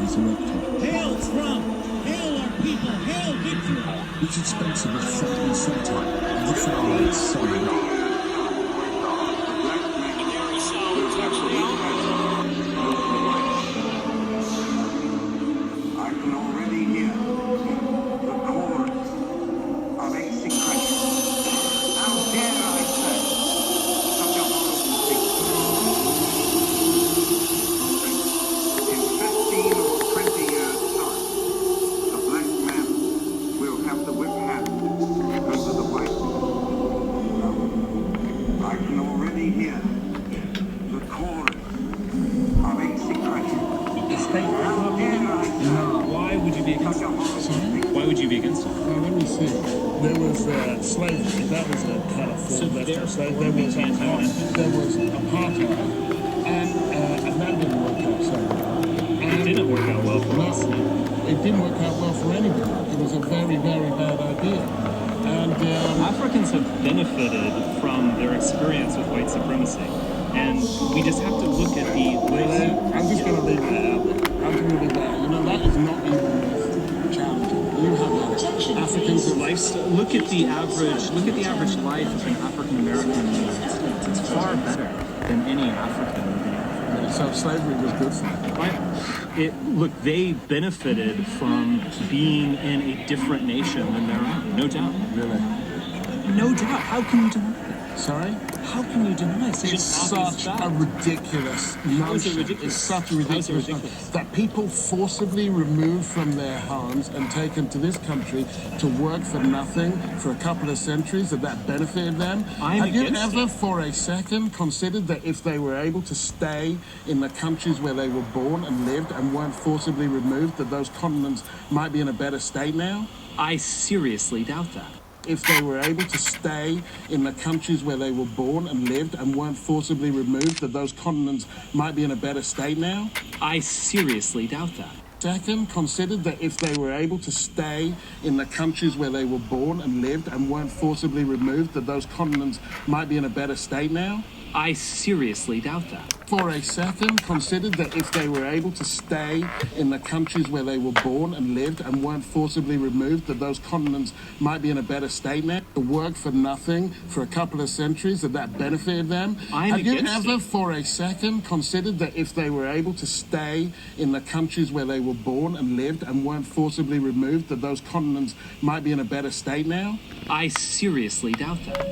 resurrected. Hail Trump! Hail our people! Hail victory! Richard Spencer was shot in satire and the family sorry. I can already hear the chorus of execration. How dare I say such a horrible thing? In 15 or 20 years' time, the black man will have the whip hand over the white man. I can already hear the chorus of execration. How dare I say? Why would you be against it? Why would you be against it? Well, let me see. There was slavery. That was a kind of form of slavery. There was apartheid. And that didn't work out so well. It didn't work out well for us. It didn't work out well for anybody. It was a very, very bad idea. And Africans have benefited from their experience with white supremacy. And we just have to look at the way. I'm just going to leave that out there. I'm going to leave that out. You know, that is not even challenging. You have Africans Look at the average life of an African American. It's far better than any African living. So slavery was good for them. Look, they benefited from being in a different nation than their own, no doubt. Really? No doubt. How can you deny that? Sorry? How can you deny it? It's such a ridiculous notion. It's such a ridiculous notion that people forcibly removed from their homes and taken to this country to work for nothing for a couple of centuries, that benefited them. Have you ever for a second considered that if they were able to stay in the countries where they were born and lived and weren't forcibly removed, that those continents might be in a better state now? I seriously doubt that. If they were able to stay in the countries where they were born and lived and weren't forcibly removed, that those continents might be in a better state now? I seriously doubt that. Second, considered that if they were able to stay in the countries where they were born and lived and weren't forcibly removed, that those continents might be in a better state now? I seriously doubt that. For a second, considered that if they were able to stay in the countries where they were born and lived and weren't forcibly removed, that those continents might be in a better state now, to work for nothing for a couple of centuries, that benefited them. Have you ever for a second considered that if they were able to stay in the countries where they were born and lived and weren't forcibly removed, that those continents might be in a better state now? I seriously doubt that.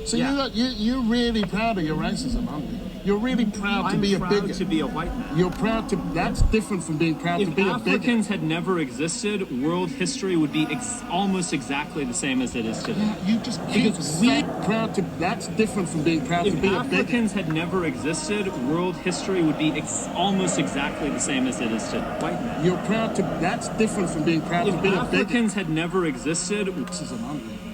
So you're really proud of your racism, aren't you? You're really proud to be a bigot. I'm proud to be a white man. You're proud to... That's different from being proud to be a bigot. If Africans had never existed, world history would be almost exactly the same as it is today. Yeah, you just keep proud to... That's different from being proud to be a bigot. If Africans had never existed, world history would be almost exactly the same as it is today. White man. You're proud to... That's different from being proud to be a bigot. If Africans had never existed...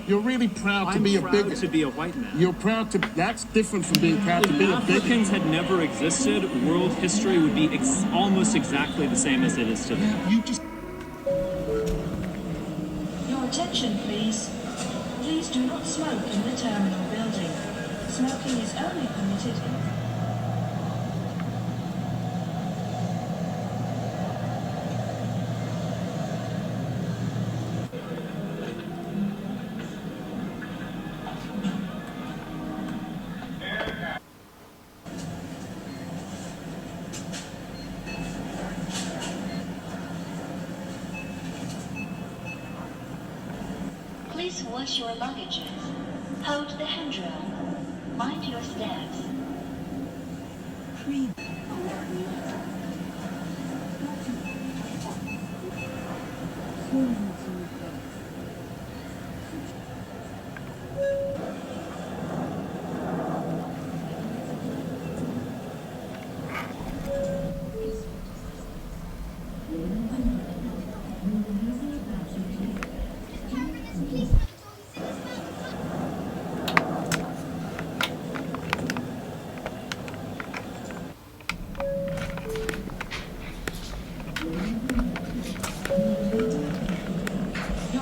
You're really proud to be a bigot. I'm proud to be a white man. You're proud to... That's different from being proud to be a bigot. If Africans had never existed, world history would be almost exactly the same as it is today. Yeah, you just... Your attention, please. Please do not smoke in the terminal building. Smoking is only permitted in... Please wash your luggages. Hold the handrail. Mind your steps.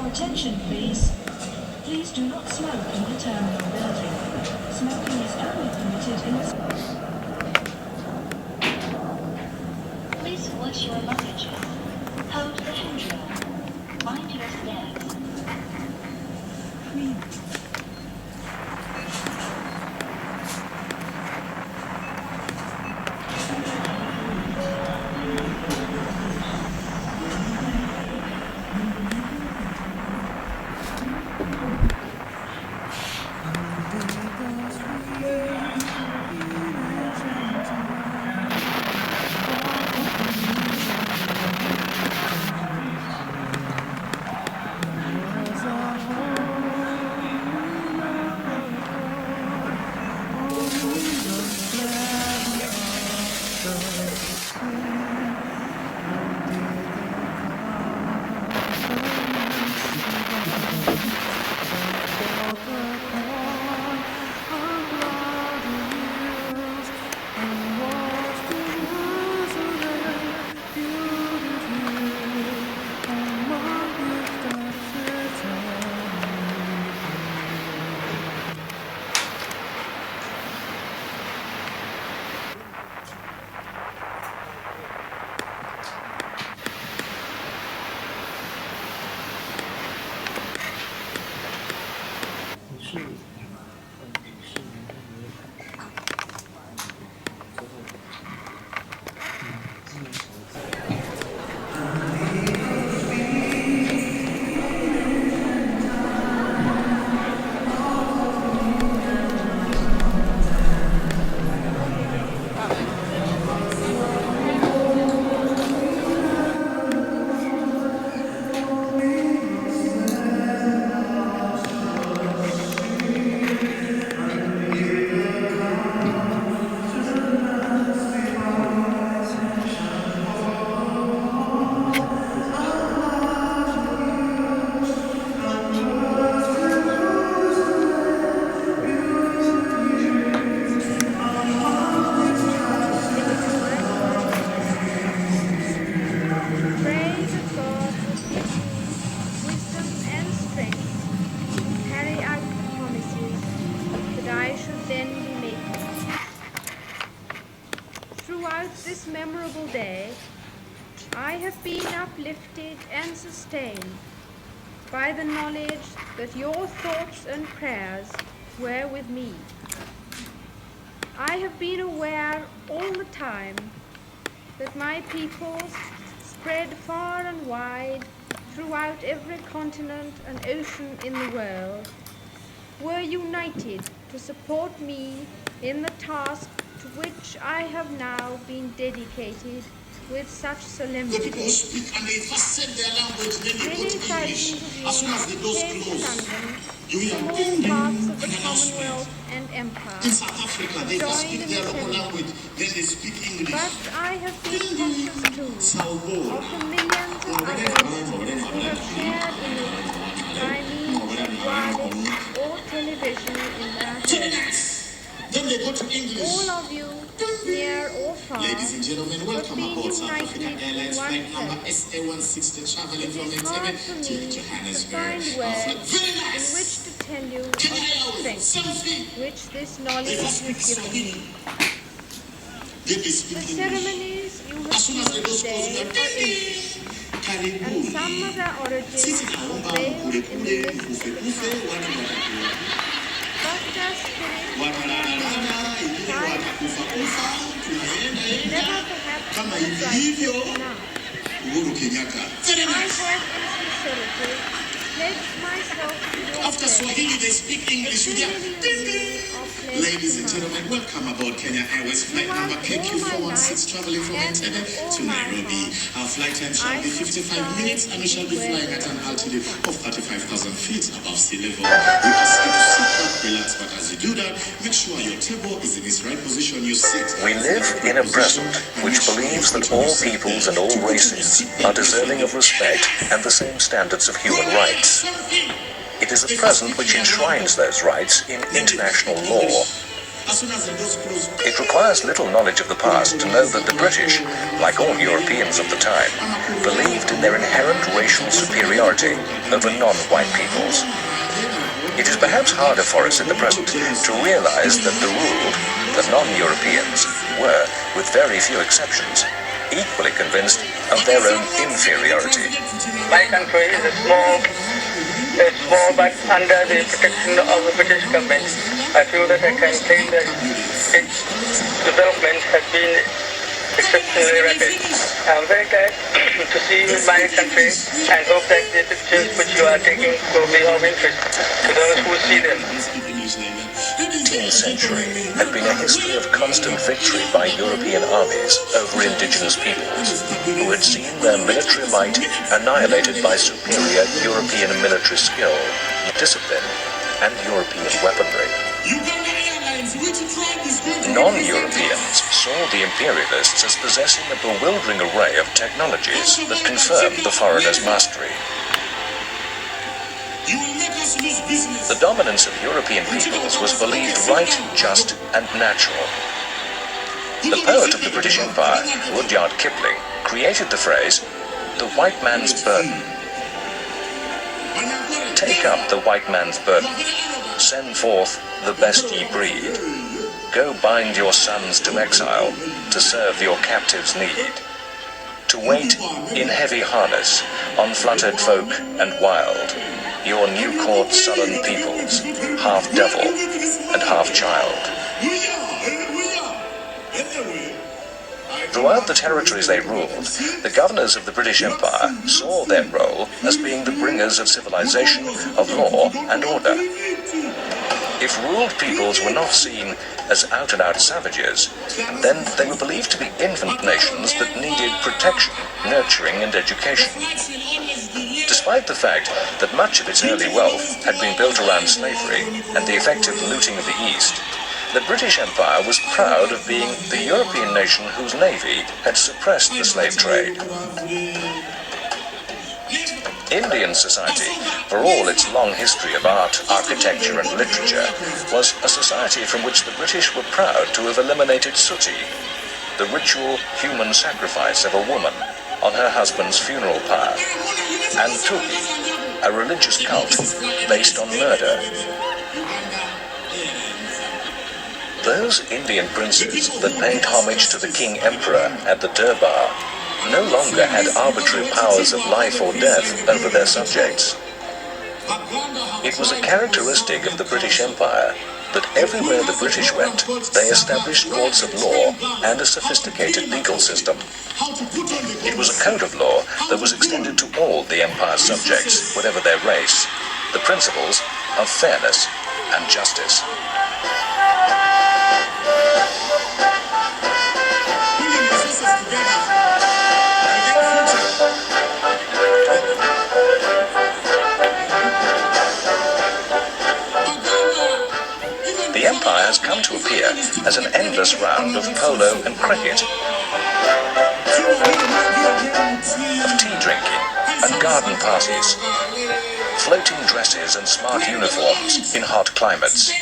Attention, please. Please do not smoke in the terminal building. Smoking is only permitted in the... this memorable day, I have been uplifted and sustained by the knowledge that your thoughts and prayers were with me. I have been aware all the time that my peoples, spread far and wide throughout every continent and ocean in the world, were united to support me in the task to which I have now been dedicated with such solemnity. The people speak and they first said their language, then they go Many to English. thousands of As soon as the you doors came to close, London you hear from all ding, ding, parts of the an announcement. Commonwealth and Empire. In South Africa, they Join first speak in their the local ceremony. language, then they speak English. But I have been conscious too Salvo. of the millions of others who have shared in it by means of wireless or television in their homes. Then they go to English. All of you, near or far, Ladies and gentlemen, have welcome been aboard South African united in Airlines one flight number purpose. SA-160 traveling from It is hard Entebbe for to me to Johannesburg. find Our words flight- Very in nice. which to tell you of Kenya the Airways, strength something. which this They knowledge first has speak given Swahili. me. Then they The speak English. ceremonies you As have soon as the seen doors close, today we are are English, and Karibu. some of their origins Sisi are naomba veiled kule in the kule mists kufe of the kufe past. wana watakuwa. But their spirit Watalalala, ingine watakufa kufa, tunaenda enda. never perhaps Kama was hivi like hivyo, now. Uhuru Kenyatta. Very I nice. have in sincerity pledged myself to your After service. Swahili, they speak English. You hear, ding, ding. Ladies and gentlemen, welcome aboard Kenya Airways flight number KQ416 traveling from Entebbe to Nairobi. Our flight time shall be 55 minutes and we shall be flying at an altitude of 35,000 feet above sea level. We ask you to sit back, relax, but as you do that, make sure your table is in its right position. You sit. We live in a present which believes that all peoples and all races are deserving of respect and the same standards of human rights. It is a present which enshrines those rights in international law. As soon as the doors close, It requires little knowledge of the past to know that the British, like all Europeans of the time, believed in their inherent racial superiority over non-white peoples. It is perhaps harder for us in the present to realize that the ruled, the non-Europeans, were, with very few exceptions, equally convinced of their own inferiority. My country is small but under the protection of the British government, I feel that I can claim that its development has been exceptionally rapid. I'm very glad to see you in my country and hope that the pictures which you are taking will be of interest to those who see them. The 18th century had been a history of constant victory by European armies over indigenous peoples, who had seen their military might annihilated by superior European military skill, discipline, and European weaponry. Uganda Airlines, which tribe is going to Non-Europeans saw the imperialists as possessing a bewildering array of technologies that confirmed the foreigners' mastery. You will make us lose business. The dominance of European peoples was believed right, just, and natural. The poet of the British Empire, Rudyard Kipling, created the phrase, "the white man's burden." Take up the white man's burden. Send forth the best ye breed. Go bind your sons to exile, to serve your captives' need. To wait in heavy harness on fluttered folk and wild, your new-caught sullen peoples, half devil and half child. Throughout the territories they ruled, the governors of the British Empire saw their role as being the bringers of civilization, of law and order. If ruled peoples were not seen as out-and-out savages, then they were believed to be infant nations that needed protection, nurturing and education. Despite the fact that much of its early wealth had been built around slavery and the effective looting of the East, the British Empire was proud of being the European nation whose navy had suppressed the slave trade. Indian society, for all its long history of art, architecture and literature, was a society from which the British were proud to have eliminated suti, the ritual human sacrifice of a woman on her husband's funeral pyre, and tupi, a religious cult based on murder. Those Indian princes that paid homage to the King Emperor at the Durbar no longer had arbitrary powers of life or death over their subjects. It was a characteristic of the British Empire that everywhere the British went, they established courts of law and a sophisticated legal system. It was a code of law that was extended to all the Empire's subjects, whatever their race, the principles of fairness and justice. The Empire has come to appear as an endless round of polo and cricket, of tea drinking and garden parties, floating dresses and smart uniforms in hot climates.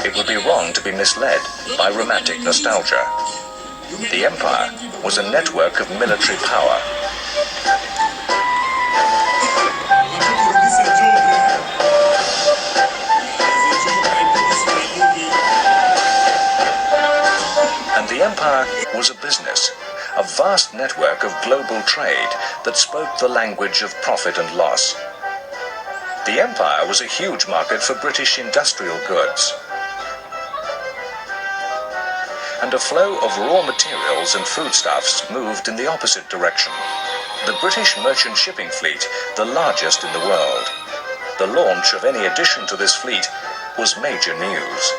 It would be wrong to be misled by romantic nostalgia. The Empire was a network of military power. And the Empire was a business, a vast network of global trade that spoke the language of profit and loss. The Empire was a huge market for British industrial goods. And a flow of raw materials and foodstuffs moved in the opposite direction. The British merchant shipping fleet, the largest in the world. The launch of any addition to this fleet was major news.